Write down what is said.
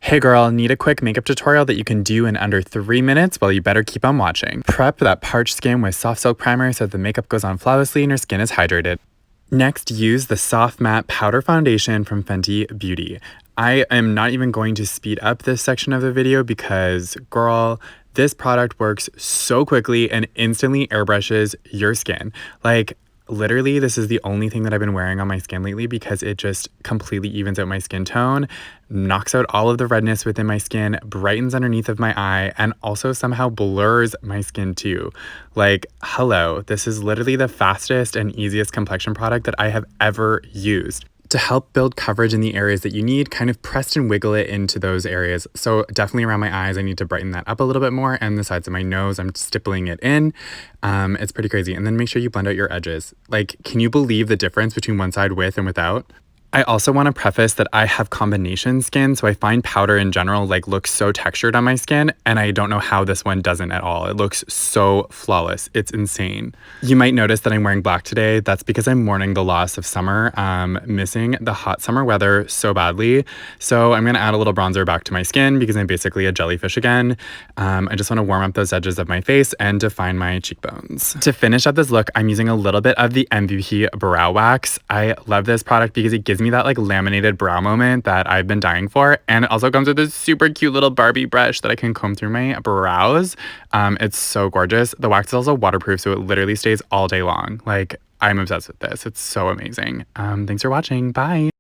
Hey girl, need a quick makeup tutorial that you can do in under 3 minutes? Well, you better keep on watching. Prep that parched skin with soft silk primer so that the makeup goes on flawlessly and your skin is hydrated. Next, use the Soft Matte Powder Foundation from Fenty Beauty. I am not even going to speed up this section of the video because, girl, this product works so quickly and instantly airbrushes your skin. Like, literally, this is the only thing that I've been wearing on my skin lately because it just completely evens out my skin tone, knocks out all of the redness within my skin, brightens underneath of my eye, and also somehow blurs my skin too. Like, hello, this is literally the fastest and easiest complexion product that I have ever used. To help build coverage in the areas that you need, kind of press and wiggle it into those areas. So definitely around my eyes, I need to brighten that up a little bit more, and the sides of my nose, I'm stippling it in. It's pretty crazy. And then make sure you blend out your edges. Like, can you believe the difference between one side with and without? I also want to preface that I have combination skin, so I find powder in general like looks so textured on my skin, and I don't know how this one doesn't at all. It looks so flawless. It's insane. You might notice that I'm wearing black today. That's because I'm mourning the loss of summer, missing the hot summer weather so badly. So I'm going to add a little bronzer back to my skin because I'm basically a jellyfish again. I just want to warm up those edges of my face and define my cheekbones. To finish up this look, I'm using a little bit of the MVP Brow Wax. I love this product because it gives me that like laminated brow moment that I've been dying for, and it also comes with this super cute little Barbie brush that I can comb through my brows. It's so gorgeous. The wax is also waterproof, so it literally stays all day long. Like, I'm obsessed with this. It's so amazing. Thanks for watching. Bye.